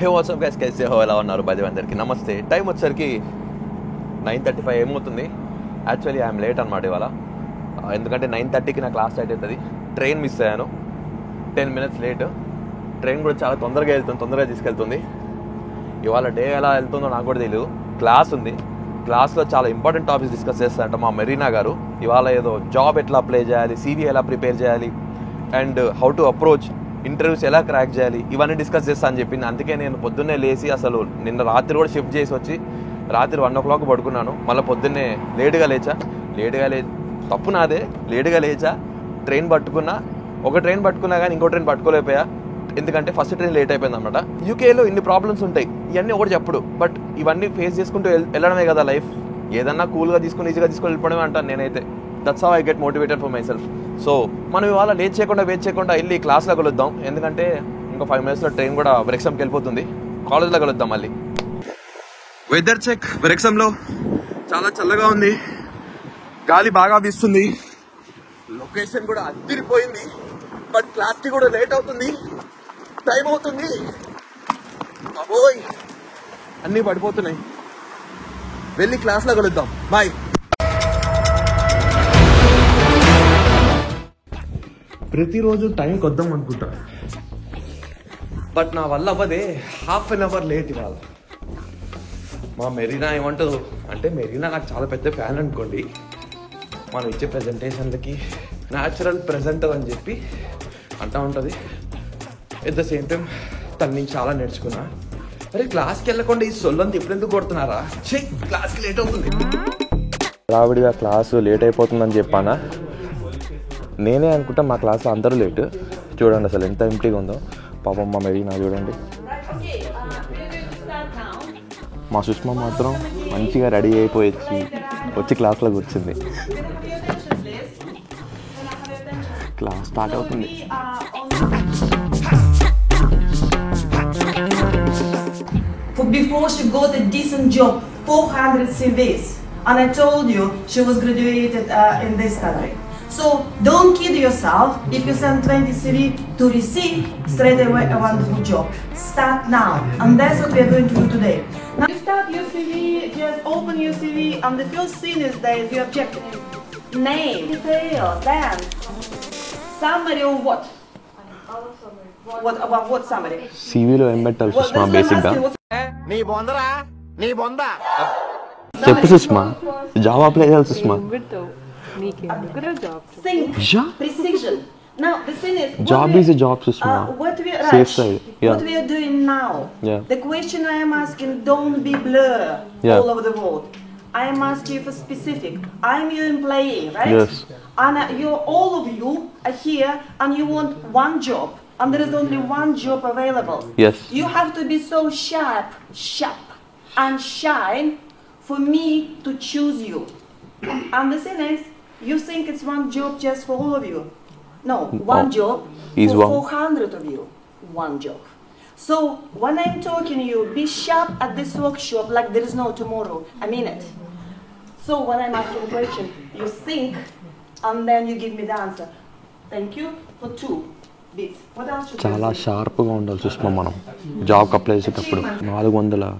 హే WhatsApp guys, कैसे हो? ఎలా ఉన్నారు? అందరికీ నమస్తే. టైం వచ్చేసరికి 9:35 ఏమవుతుంది. యాక్చువల్లీ ఐఎమ్ లేట్ అనమాట ఇవాళ. ఎందుకంటే 9:30కి నా క్లాస్ స్టార్ట్ అవుతుంది. ట్రైన్ మిస్ అయ్యాను, 10 minutes లేట్. ట్రైన్ కూడా చాలా తొందరగా తీసుకెళ్తుంది. ఇవాళ డే ఎలా వెళ్తుందో నాకు కూడా తెలియదు. క్లాస్ ఉంది, క్లాస్లో చాలా ఇంపార్టెంట్ టాపిక్స్ డిస్కస్ చేస్తారంట మా మెరీనా గారు. ఇవాళ ఏదో జాబ్ ఎట్లా అప్లై చేయాలి, CV ఎలా ప్రిపేర్ చేయాలి, and how to approach interviews ఎలా క్రాక్ చేయాలి, ఇవన్నీ డిస్కస్ చేస్తా అని చెప్పింది. అందుకే నేను పొద్దున్నే లేచి, అసలు నిన్న రాత్రి కూడా షిఫ్ట్ చేసి వచ్చి రాత్రి 1 o'clock పడుకున్నాను. మళ్ళీ పొద్దున్నే లేటుగా లేచా. తప్పు నాదే. లేటుగా లేచా, ట్రైన్ పట్టుకున్నా. ఒక ట్రైన్ పట్టుకున్నా కానీ ఇంకో ట్రైన్ పట్టుకోలేకపోయా, ఎందుకంటే ఫస్ట్ ట్రైన్ లేట్ అయిపోయింది అనమాట. యూకేలో ఇన్ని ప్రాబ్లమ్స్ ఉంటాయి, ఇవన్నీ ఒకటి చెప్పడు, బట్ ఇవన్నీ ఫేస్ చేసుకుంటూ వెళ్ళడమే కదా లైఫ్. ఏదన్నా కూల్గా తీసుకుని ఈజీగా తీసుకొని వెళ్ళిపోవడమే అంటాను నేనైతే. That's how I get motivated for my self. So మనం ఇవాళ వెయిట్ చేయకుండా వెళ్ళి క్లాస్లో కలుద్దాం. ఎందుకంటే ఇంకో 5 minutesలో ట్రైన్ కూడా బ్రెక్సమ్కి వెళ్ళిపోతుంది. కాలేజ్లో కలుద్దాం మళ్ళీ. Weather check. బ్రెక్సంలో చాలా చల్లగా ఉంది, గాలి బాగా వీస్తుంది, లొకేషన్ కూడా అదిరిపోయింది. బట్ క్లాస్కి కూడా లేట్ అవుతుంది, టైం అవుతుంది. అబోయ్, అన్నీ పడిపోతున్నాయి. వెళ్ళి క్లాస్లో కలుద్దాం. బాయ్. ప్రతిరోజు టైంకి వద్దాం అనుకుంటా, బట్ నా వల్ల అవ్వదే. 1/2 hour లేట్ ఇవాళ. మా మెరీనా ఏమంటారు అంటే, మెరీనా నాకు చాలా పెద్ద ఫ్యాన్ అనుకోండి. మనం ఇచ్చే ప్రజెంటేషన్లకి న్యాచురల్ ప్రెజెంటర్ అని చెప్పి అంటూ ఉంటుంది. ఎట్ ద సేమ్ టైం తన నుంచి చాలా నేర్చుకున్నా. అరే క్లాస్కి వెళ్ళకుండా ఈ సొల్లంతా ఎప్పుడెందుకు కొడుతున్నారా? క్లాస్కి లేట్ అవుతుంది. రావిడిగా క్లాసు లేట్ అయిపోతుందని చెప్పానా? నేనే అనుకుంటా మా క్లాస్లో అందరూ లేట్. చూడండి అసలు ఎంత ఎంప్టీగా ఉందో. పాపం మా మెరీనా చూడండి. మా సుష్మా మాత్రం మంచిగా రెడీ అయిపోయి వచ్చి క్లాస్లో కూర్చుంది. క్లాస్ స్టార్ట్ అవుతుంది. Before she got a decent job, 400 CVs, and I told you she was graduated in this country. So don't kid yourself if you send 20 CV to receive straight away a wonderful job. Start now, and that's what we are going to do today. Now you start your CV, just open your CV, and the first thing is there is your objective. Name, detail, then summary of what? What about what summary? CVలో ఏం పెట్టాలి సుష్మా? బేసిక్గా చెప్పు Sushma. Job apply చేయాలి Sushma. Think, precision. Now the thing is, job is a job, Sushma. Safe side. Yeah. What we are doing now, yeah. The question I am asking, don't be blur all over the world. I am asking you for specific. I am your employee, right? Yes. And all of you are here and you want one job. And there is only one job available. Yes. You have to be so sharp and shine for me to choose you. And the thing is, you think it's one job just for all of you. No, one job for 400 of you. One job. So when I'm talking to you, be sharp at this workshop like there is no tomorrow. I mean it. So when I'm asking a question, you think and then you give me the answer. Thank you for 2 bits. What else should చాలా షార్ప్గా ఉండాలి సుష్మా. మనం జాబ్కి apply చేసేటప్పుడు 400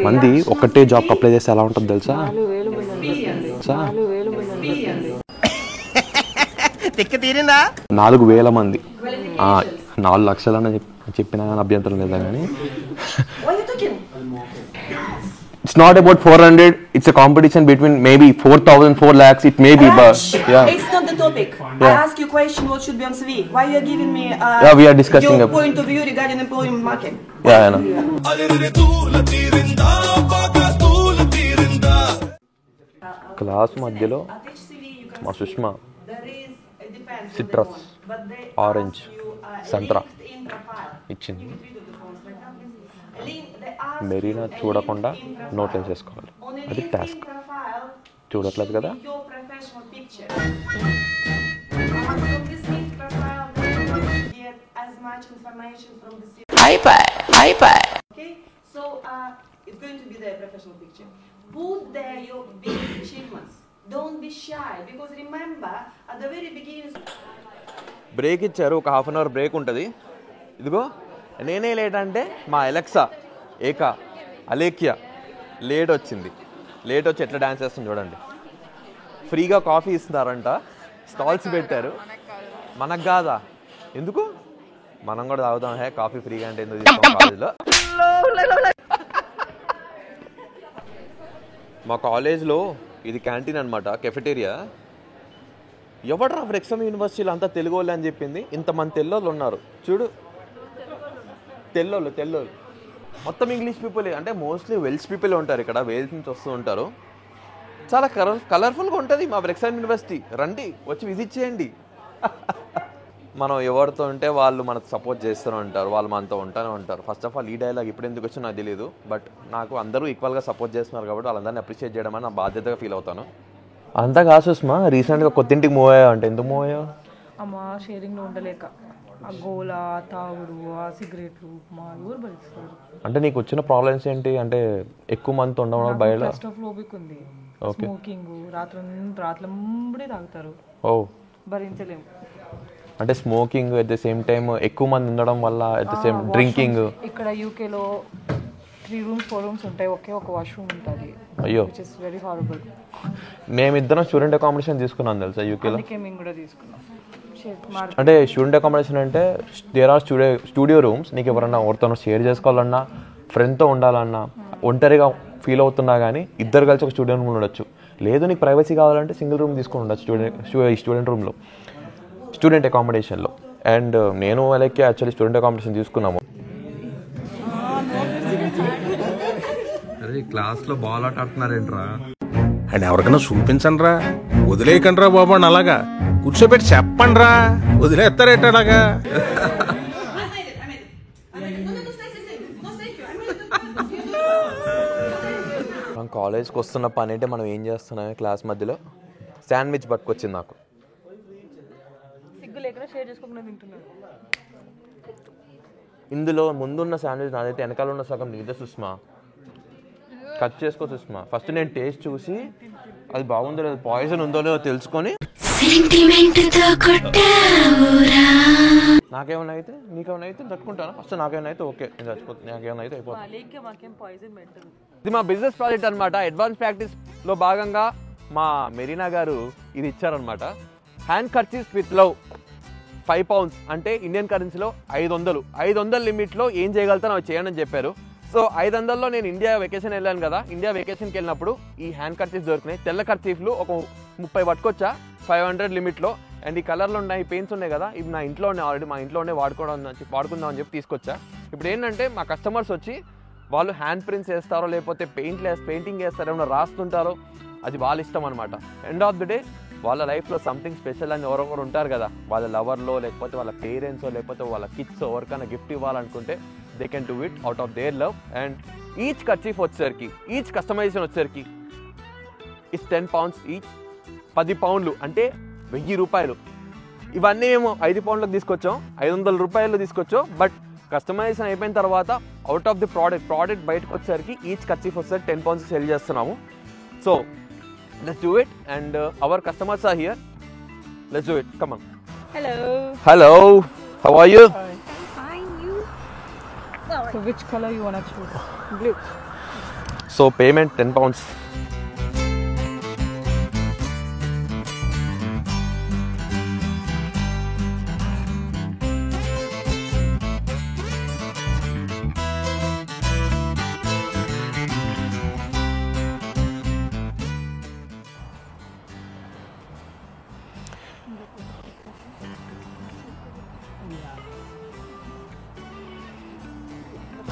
మంది ఒకటే జాబ్కి apply చేస్తే ఎలా ఉంటుంది తెలుసా? 4,000 మంది. 4 లక్షలని చెప్పినా కానీ అభ్యంతరం లేదా కానీ. It's not about 400. It's a competition between maybe 4,000, 4 lakhs. It may be, but yeah. It's not the topic. I ask you a question. What should be on CV? Why you are giving me we are discussing your point of view regarding employment market? Yeah, I know. Class మధ్యలో మా Sushma citrus, orange, సంత్రా ఇచ్చింది. మెరీనా చూడకుండా note వేసేసుకోవాలి. అది task. చూడట్లేదు కదా? Put there your big achievements. Don't be shy because remember at the very beginning. Break ఇచ్చారు, ఒక 1/2 hour బ్రేక్ ఉంటుంది. ఇదిగో నేనే లేట్ అంటే మా ఎలెక్సా అలేఖ్య లేట్ వచ్చింది. లేట్ వచ్చి ఎట్లా డ్యాన్స్ చేస్తుంది చూడండి. ఫ్రీగా కాఫీ ఇస్తున్నారంట, స్టాల్స్ పెట్టారు. మనకు కాదా? ఎందుకు? మనం కూడా తాగుతాం. కాఫీ ఫ్రీగా అంటే ఎందుకు తీసుకోం కాలేజ్లో? మా కాలేజ్లో ఇది క్యాంటీన్ అనమాట, కెఫెటేరియా. ఎవడరా వ్రెక్సమ్ యూనివర్సిటీలో అంతా తెలుగు వాళ్ళు అని చెప్పింది. ఇంతమంది తెల్లోళ్ళు ఉన్నారు చూడు. తెల్లోళ్ళు మొత్తం ఇంగ్లీష్ పీపుల్, అంటే మోస్ట్లీ వెల్స్ పీపుల్ ఉంటారు ఇక్కడ. వేల్స్ నుంచి వస్తూ ఉంటారు. చాలా కలర్ఫుల్గా ఉంటుంది మా వ్రెక్సమ్ యూనివర్సిటీ. రండి, వచ్చి విజిట్ చేయండి. మనం ఎవరితో ఉంటే వాళ్ళు మనకు సపోర్ట్ చేస్తూనే ఉంటారు, వాళ్ళు మనతో ఉంటానే ఉంటారు. ఫస్ట్ ఆఫ్ ఆల్ ఈ డైలాగ్ ఇప్పుడు ఎందుకు వచ్చో నాకు తెలియదు, బట్ నాకు అందరూ ఈక్వల్గా సపోర్ట్ చేస్తున్నారు కాబట్టి వాళ్ళందరినీ అప్రిషియేట్ చేయడం అని నా బాధ్యతగా ఫీల్ అవుతాను. అంతా కాదు సుష్మా, రీసెంట్గా కొత్తింటికి మూవ్ అయ్యావు అంటే ఎందుకు మూవ్ అయ్యావు? అమ్మ షేరింగ్లో ఉండలేక ఆ గోలా, తాగుడు, ఆ సిగరెట్లు మా ఎవరు భరిస్తారు? అంటే నీకు వచ్చిన ప్రాబ్లమ్స్ ఏంటి? అంటే ఎక్కువ మంది ఉండడం బయట క్లాస్ట్రోఫోబిక్ ఉంది, స్మోకింగ్, రాత్రంబడే తాగుతారు. ఓ, భరించలేము. అంటే smoking at the same time ఎక్కువ మంది ఉండడం వల్ల అట్ ద సేమ్ డ్రింకింగ్. ఇక్కడ యూకేలో 3 rooms 4 rooms ఉంటాయి, ఒకే ఒక వాష్రూమ్ ఉంటుంది. అయ్యో, విచ్ ఇస్ వెరీ హారబుల్. మేమిద్దరం స్టూడెంట్ అకామిడేషన్ తీసుకున్నాం తెలుసా యూకేలో. అందుకే మేము కూడా తీసుకున్నాం. అంటే స్టూడెంట్ అకామిడేషన్ అంటే దేర్ ఆర్ స్టూడియో రూమ్స్. నీకు ఎవరన్నా ఎవరితో షేర్ చేసుకోవాలన్నా, ఫ్రెండ్తో ఉండాలన్నా, ఒంటరిగా ఫీల్ అవుతున్నా కానీ ఇద్దరు కలిసి ఒక స్టూడెంట్ రూమ్లో ఉండొచ్చు. లేదు నీకు ప్రైవసీ కావాలంటే సింగిల్ రూమ్ తీసుకొని ఉండొచ్చు స్టూడెంట్ రూమ్లో, స్టూడెంట్ అకామిడేషన్లో. అండ్ నేను వాళ్ళకి యాక్చువల్లీ స్టూడెంట్ అకామిడేషన్ తీసుకున్నాము. అరే క్లాస్లో బాల్ ఆట ఆడుతున్నారేంట్రా అండ్ ఎవరికైనా చూపించండి రా, వదిలేయకండి రా బాబు అని అలాగా కూర్చోబెట్టి చెప్పండి రా, వదిలేస్తారేట అలాగా. మనం కాలేజ్కి వస్తున్న పని అంటే మనం ఏం చేస్తున్నాం? క్లాస్ మధ్యలో శాండ్విచ్ పట్టుకొచ్చింది నాకు. సిగ్గు లేకుండా షేర్ చేసుకోకుండా తింటున్నాను. ఇందులో ముందున్న శాండ్విచ్ నాదైతే, వెనకాల ఉన్న సగం నీదే సుష్మా. కట్ చేసుకో సుష్మా. ఫస్ట్ నేను టేస్ట్ చూసి అది బాగుందో లేదో, పాయిజన్ ఉందో లేదో తెలుసుకొని నాకేమైనా అయితే నీకేమైనా అయితే తట్టుకుంటాను. ఫస్ట్ నాకేమైనా అయితే ఓకే, నేను చచ్చిపోతుంది. నాకేమైనా అయితే అయిపోతుంది. ఇది మా బిజినెస్ ప్రాజెక్ట్ అనమాట. అడ్వాన్స్ ప్రాక్టీస్లో భాగంగా మా మెరీనా గారు ఇది ఇచ్చారనమాట. Hand kerchief with love 5 pounds అంటే ఇండియన్ కరెన్సీలో 500 లిమిట్లో ఏం చేయగలుగుతానో అవి చేయండి అని చెప్పారు. సో 500లో నేను ఇండియా వెకేషన్ వెళ్ళాను కదా, ఇండియా వెకేషన్కి వెళ్ళినప్పుడు ఈ హ్యాండ్ కర్చీఫ్ దొరికినాయి. తెల్ల కర్చీఫ్లు ఒక 30 పట్టుకొచ్చా 500 లిమిట్లో. అండ్ ఈ కలర్లో ఉన్నాయి, పెయింట్స్ ఉన్నాయి కదా, ఇవి నా ఇంట్లో ఉన్నాయి ఆల్రెడీ, మా ఇంట్లోనే వాడుకుందాం అని చెప్పి తీసుకొచ్చా. ఇప్పుడు ఏంటంటే మా కస్టమర్స్ వచ్చి వాళ్ళు హ్యాండ్ ప్రింట్స్ వేస్తారో లేకపోతే పెయింటింగ్ వేస్తారో, ఏమైనా రాస్తుంటారో, అది వాళ్ళ ఇష్టం అనమాట. ఎండ్ ఆఫ్ ది డే వాళ్ళ లైఫ్లో సంథింగ్ స్పెషల్ అని ఎవరొకరు ఉంటారు కదా, వాళ్ళ లవర్లో లేకపోతే వాళ్ళ పేరెంట్సో లేకపోతే వాళ్ళ కిడ్స్ ఎవరికైనా గిఫ్ట్ ఇవ్వాలనుకుంటే they can do it out of their love. And each kerchief వచ్చేసరికి, ఈచ్ కస్టమైజేషన్ వచ్చేసరికి ఇట్స్ 10 pounds ఈచ్. 10 pounds అంటే 1000 రూపాయలు. ఇవన్నీ ఏమో 5 pounds తీసుకొచ్చాం, 500 రూపాయలు తీసుకొచ్చాం. బట్ కస్టమైజేషన్ అయిపోయిన తర్వాత అవుట్ ఆఫ్ ది ప్రోడక్ట్ బయటకు వచ్చేసరికి ఈచ్ కర్చీఫ్ వచ్చేసరికి 10 pounds సెల్ చేస్తున్నాము. So let's do it and our customers are here. Let's do it. Come on. Hello, how are you? Fine, you? So which color you want to choose? Blue. So payment 10 pounds.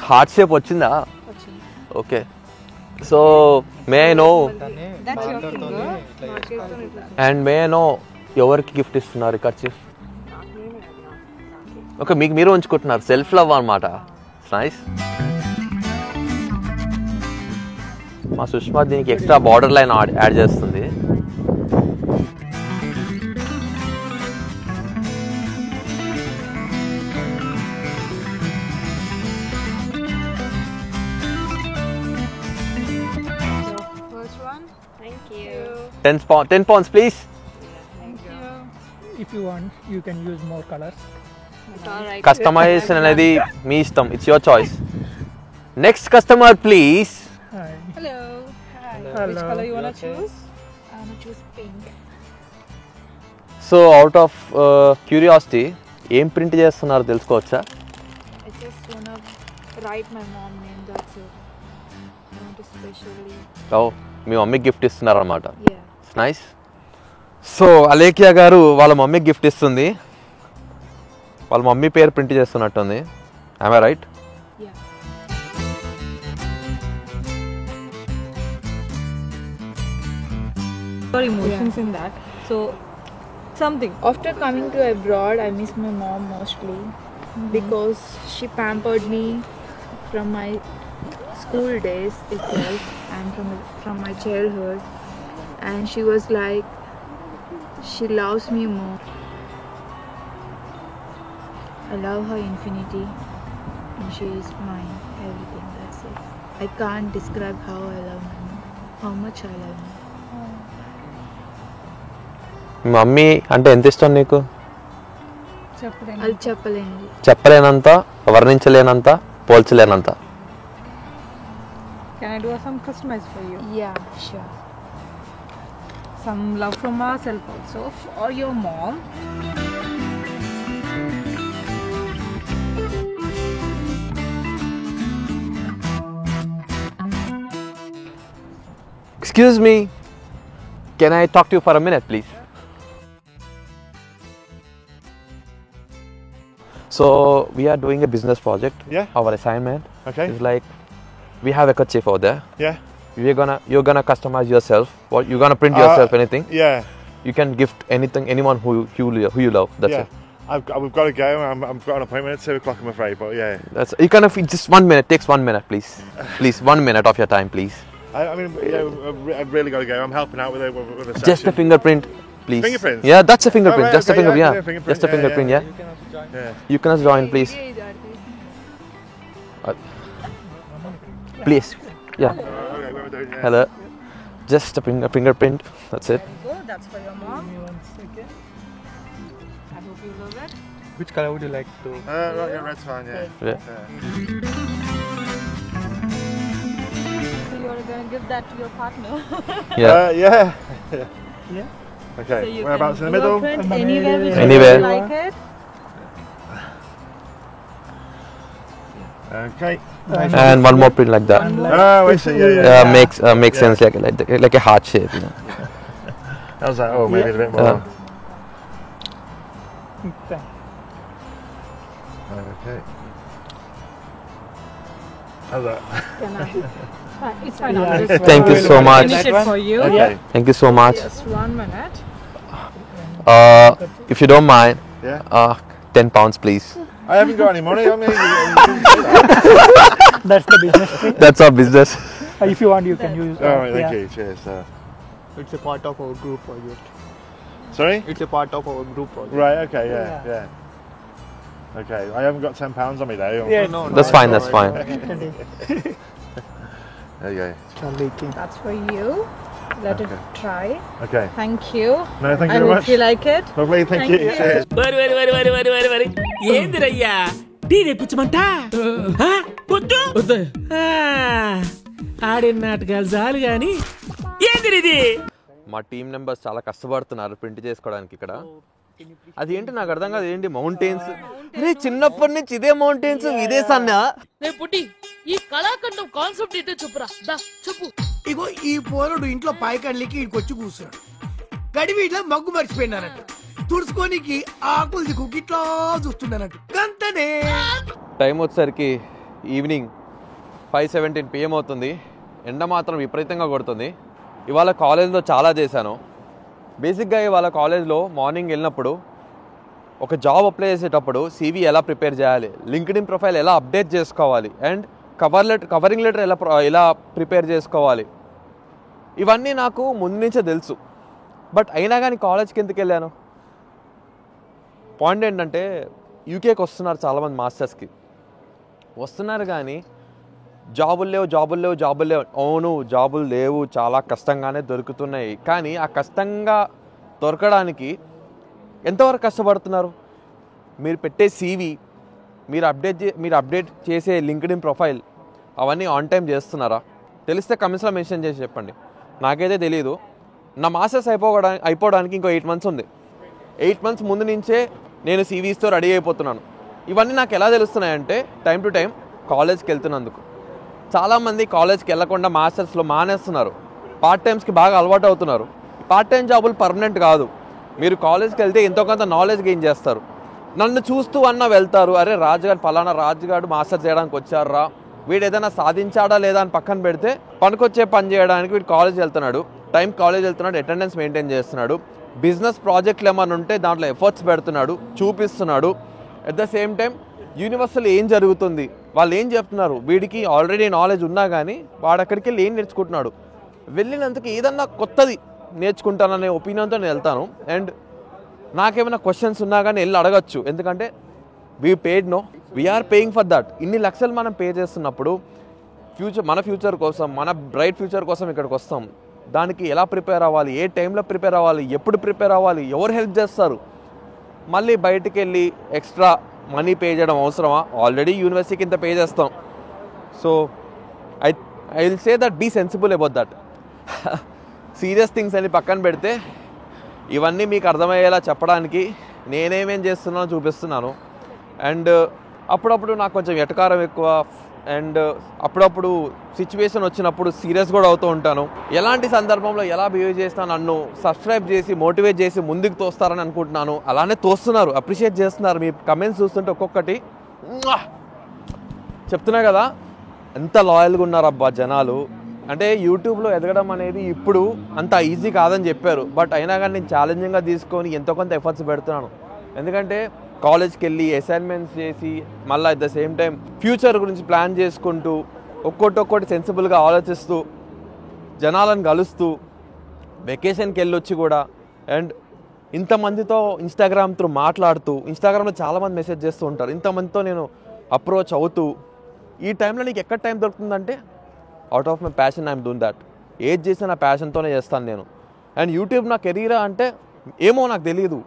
Heart shape వచ్చిందా? Okay. So may I know and may I know ఎవరికి gift ఇస్తున్నారు kerchief? Okay, మీకు మీరు ఉంచుకుంటున్నారు, self love అనమాట. Nice. మా సుష్మా దీనికి extra border line add చేస్తుంది. $10 please. Thank you. If you want, you can use more colors. Customization అనేది మీ ఇష్టం, it's your choice. Next customer please. Hi. Hello. Hi. Hello. Which color you wanna choose? I want to choose pink. So out of curiosity ఏం print చేస్తున్నారో తెలుసుకోవచ్చా? I just wanna write my mom name. That's it. I want to specially. ఓ మీ మమ్మీకి gift ఇస్తున్నారన్నమాట. Yeah. Nice. So Alekhya గారు వాళ్ళ మమ్మీకి గిఫ్ట్ ఇస్తుంది. వాళ్ళ మమ్మీ పేరు ప్రింట్ చేస్తున్నట్టుంది. I right? Yeah. Your emotions in that. So something. After coming to abroad, I miss my mom mostly because she pampered me from my school days itself and from my childhood, and she was like, she loves me more. I love her infinity, and she is mine, everything. That's it. I can't describe how I love my mom, how much I love her. Me mummy అంటే ఎంత ఇష్టం నీకు? అది చెప్పలేనిది. చెప్పలేనంత, వర్ణించలేనంత, పోల్చలేనంత. Can I do some customize for you? Yeah, sure. Some love from ourselves also for your mom. Excuse me, can I talk to you for a minute, please? So we are doing a business project. Yeah. Our assignment Okay. is like we have a kerchief over there. Yeah. You're gonna customize yourself. What you're gonna print yourself? Anything. Yeah. You can gift anything, anyone who you love. That's Yeah. it. We've got to go. I'm got an appointment at 2:00. I'm afraid, but yeah. That's you can just 1 minute. Takes 1 minute, please. Please, 1 minute of your time, please. I mean, yeah, I've really got to go. I'm helping out with a Just a session. fingerprint, please. Fingerprints? Yeah, that's a fingerprint. Oh, right, just a okay, fingerprint. yeah, Yeah, fingerprint, just a yeah, fingerprint. yeah. Yeah. Yeah. You can just join, please. Please. Yeah. Okay, what we're doing, yeah. Hello. Just a fingerprint. That's it. Go. That's for your mom. I hope you love it. Which color would you like to? Right, yeah, red's fine, yeah. Yeah. So you are gonna give that to your partner. Yeah. Yeah. Yeah. Okay. So you Whereabouts in can the do a middle? print In the anywhere middle. which Anywhere. you like it. Okay. And one more print like that. Oh, I see. Yeah, yeah. Makes sense like a heart shape. You know. How's that? Oh, maybe a bit more. Thank Okay. How's that? It's fine. Yeah. I'll just Thank you so much. finish it for you. Okay. Thank you so much. Just 1 minute. If you don't mind, Yeah. 10 pounds, please. I haven't got any money on me. That's the business thing. That's our business. If you want, you can use. All right, thank yeah. you. Cheers. It's a part of our group project. Sorry? It's a part of our group project. Right. Okay. Yeah. Okay. I haven't got £10 on me though. Yeah, no, That's fine. That's fine. There you go. That's for you. Let it try. Okay. Thank you. No, thank I you very hope much. you like it. Lovely. Thank you. Cheers. వరి ఏందిరయ్యా tea తెప్పించమంటా వద్దు ఆడిన నాటకాలు చాలు గాని ఏందిరిది మా team members చాలా కష్టపడుతున్నారు print చేసుకోవడానికి ఇక్కడ. అదేంటి నాకు అర్థం కాదు. ఏంటి మౌంటైన్స్? అరే చిన్నప్పటి నుంచి ఇదే మౌంటైన్స్ ఇదే సన్నా. పుట్టి ఈ కళాఖండం కాన్సెప్ట్ ఏంటో చెప్పురా చెప్పు. ఇగో ఈ పోరుడు ఇంట్లో పాయకడ్లికి ఇక్కడికి కూర్చున్నాడు. గడివి ఇట్లా మగ్గు మర్చిపోయినానంట. తుడుచుకోనికి ఆకులు దిక్కు ఇట్లా చూస్తున్నానంట. గంతనే టైం వచ్చేసరికి ఈవినింగ్ 5:17 PM అవుతుంది. ఎండ మాత్రం విపరీతంగా కొడుతుంది. ఇవాళ కాలేజ్లో చాలా చేశాను. బేసిక్గా ఇవాళ కాలేజ్లో మార్నింగ్ వెళ్ళినప్పుడు ఒక జాబ్ అప్లై చేసేటప్పుడు CV ఎలా ప్రిపేర్ చేయాలి, లింక్డ్ఇన్ ప్రొఫైల్ ఎలా అప్డేట్ చేసుకోవాలి, అండ్ కవరింగ్ లెటర్ ఎలా ప్రిపేర్ చేసుకోవాలి, ఇవన్నీ నాకు ముందు నుంచే తెలుసు. బట్ అయినా కానీ కాలేజ్కి ఎందుకు వెళ్ళాను? పాయింట్ ఏంటంటే యూకేకి వస్తున్నారు చాలామంది మాస్టర్స్కి వస్తున్నారు, కానీ జాబులు లేవు. అవును, జాబులు లేవు, చాలా కష్టంగానే దొరుకుతున్నాయి. కానీ ఆ కష్టంగా దొరకడానికి ఎంతవరకు కష్టపడుతున్నారు? మీరు పెట్టే CV, మీరు అప్డేట్ చేసే లింక్డ్ఇన్ ప్రొఫైల్, అవన్నీ ఆన్ టైం చేస్తున్నారా? తెలిస్తే కమెంట్స్లో మెన్షన్ చేసి చెప్పండి. నాకైతే తెలియదు. నా మాస్టర్స్ అయిపోవడానికి ఇంకో 8 months ఉంది. 8 months ముందు నుంచే నేను CVస్తో రెడీ అయిపోతున్నాను. ఇవన్నీ నాకు ఎలా తెలుస్తున్నాయంటే టైం టు టైం కాలేజ్కి వెళ్తున్నందుకు. చాలామంది కాలేజ్కి వెళ్ళకుండా మాస్టర్స్లో మానేస్తున్నారు. పార్ట్ టైమ్స్కి బాగా అలవాటు అవుతున్నారు. పార్ట్ టైం జాబులు పర్మనెంట్ కాదు. మీరు కాలేజ్కి వెళ్తే ఎంతో కొంత నాలెడ్జ్ గెయిన్ చేస్తారు. నన్ను చూస్తూ అన్న వెళ్తారు, అరే రాజుగారు పలానా రాజుగారు మాస్టర్ చేయడానికి వచ్చారా, వీడు ఏదైనా సాధించాడా లేదా అని పక్కన పెడితే పనికొచ్చే పని చేయడానికి వీడు కాలేజ్ వెళ్తున్నాడు, టైం కాలేజ్ వెళ్తున్నాడు, అటెండెన్స్ మెయింటైన్ చేస్తున్నాడు, బిజినెస్ ప్రాజెక్టులు ఏమైనా ఉంటే దాంట్లో ఎఫర్ట్స్ పెడుతున్నాడు, చూపిస్తున్నాడు. అట్ ద సేమ్ టైం యూనివర్సిటీలో ఏం జరుగుతుంది, వాళ్ళు ఏం చెప్తున్నారు, వీడికి ఆల్రెడీ నాలెడ్జ్ ఉన్నా కానీ వాడు అక్కడికి వెళ్ళి ఏం నేర్చుకుంటున్నాడు, వెళ్ళినందుకు ఏదన్నా కొత్తది నేర్చుకుంటాననే ఒపీనియన్తో నేను వెళ్తాను. అండ్ నాకేమైనా క్వశ్చన్స్ ఉన్నా కానీ వెళ్ళి అడగచ్చు. ఎందుకంటే వీఆర్ పేయింగ్ ఫర్ దట్. ఇన్ని లక్షలు మనం పే చేస్తున్నప్పుడు మన ఫ్యూచర్ కోసం, మన బ్రైట్ ఫ్యూచర్ కోసం ఇక్కడికి వస్తాం. దానికి ఎలా ప్రిపేర్ అవ్వాలి, ఏ టైంలో ప్రిపేర్ అవ్వాలి, ఎప్పుడు ప్రిపేర్ అవ్వాలి, ఎవరు హెల్ప్ చేస్తారు, మళ్ళీ బయటికి వెళ్ళి ఎక్స్ట్రా మనీ పే చేయడం అవసరమా? ఆల్రెడీ యూనివర్సిటీకి ఇంత పే చేస్తాం. So I will say that be sensible about that. Serious things అని పక్కన పెడితే ఇవన్నీ మీకు అర్థమయ్యేలా చెప్పడానికి నేనేమేం చేస్తున్నానో చూపిస్తున్నాను. అండ్ అప్పుడప్పుడు నాకు కొంచెం ఎటకారం ఎక్కువ. అండ్ అప్పుడప్పుడు సిచ్యువేషన్ వచ్చినప్పుడు సీరియస్ కూడా అవుతూ ఉంటాను. ఎలాంటి సందర్భంలో ఎలా బిహేవ్ చేసినా నన్ను సబ్స్క్రైబ్ చేసి మోటివేట్ చేసి ముందుకు తోస్తారని అనుకుంటున్నాను. అలానే తోస్తున్నారు, అప్రిషియేట్ చేస్తున్నారు. మీ కమెంట్స్ చూస్తుంటే ఒక్కొక్కటి చెప్తున్నా కదా, ఎంత లాయల్గా ఉన్నారు అబ్బా జనాలు. అంటే యూట్యూబ్లో ఎదగడం అనేది ఇప్పుడు అంత ఈజీ కాదని చెప్పారు. బట్ అయినా కానీ నేను ఛాలెంజింగ్గా తీసుకొని ఎంతో కొంత ఎఫర్ట్స్ పెడుతున్నాను. ఎందుకంటే కాలేజ్కి వెళ్ళి అసైన్మెంట్స్ చేసి మళ్ళీ at the same time future గురించి ప్లాన్ చేసుకుంటూ ఒక్కొక్కటి సెన్సిబుల్గా ఆలోచిస్తూ జనాలను కలుస్తూ వెకేషన్కి వెళ్ళొచ్చి కూడా అండ్ ఇంతమందితో ఇన్స్టాగ్రామ్ త్రూ మాట్లాడుతూ, ఇన్స్టాగ్రామ్లో చాలామంది మెసేజ్ చేస్తూ ఉంటారు, ఇంతమందితో నేను అప్రోచ్ అవుతూ ఈ టైంలో నీకు ఎక్కడ టైం దొరుకుతుందంటే out of my passion I'm doing that. ఏది చేసినా నా ప్యాషన్తోనే చేస్తాను నేను. అండ్ యూట్యూబ్ నా కెరీరా అంటే ఏమో నాకు తెలియదు.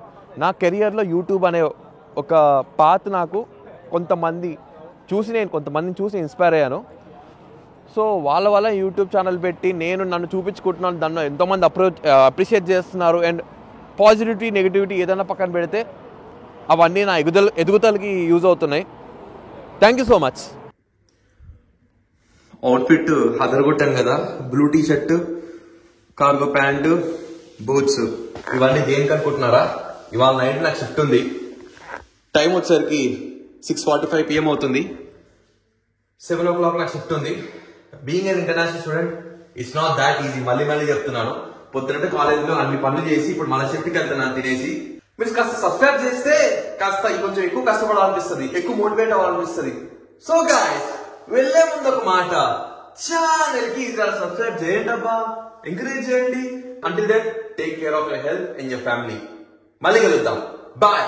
నా కెరియర్లో యూట్యూబ్ అనే ఒక పాత్ నాకు కొంతమంది చూసి, నేను కొంతమందిని చూసి ఇన్స్పైర్ అయ్యాను. సో వాళ్ళ వల్ల యూట్యూబ్ ఛానల్ పెట్టి నన్ను చూపించుకుంటున్నాను. దాన్ని ఎంతోమంది అప్రిషియేట్ చేస్తున్నారు. అండ్ పాజిటివిటీ నెగిటివిటీ ఏదైనా పక్కన పెడితే అవన్నీ నా ఎదుగుదలకి యూజ్ అవుతున్నాయి. Thank you so much. Outfit అదరగొట్టాను కదా, blue T shirt, cargo pant, boots, ఇవన్నీ దేనికి అనుకుంటున్నారా? ఇవాళ నైట్ నాకు షిఫ్ట్ ఉంది. టైం వచ్చేసరికి 6:45 PM అవుతుంది. 7 o'clock నాకు షిఫ్ట్ ఉంది. Being an international student it's not that easy. మళ్ళీ చెప్తున్నాను, పొద్దునంటే కాలేజ్లో అన్ని పనులు చేసి ఇప్పుడు మన షిఫ్ట్కి వెళ్తున్నాను తినేసి. మీరు కాస్త సబ్స్క్రైబ్ చేస్తే కాస్త కొంచెం ఎక్కువ కష్టపడాలనిపిస్తుంది, ఎక్కువ మోటివేట్ అవ్వాలనిపిస్తుంది. సో గైస్, వెళ్లే ముందు ఒక మాట, ఛానల్ కి సబ్స్క్రైబ్ చేయండి అబ్బా, ఎంకరేజ్ చేయండి. Until then take care of your health and your family. మళ్ళీ కలుద్దాం. బాయ్.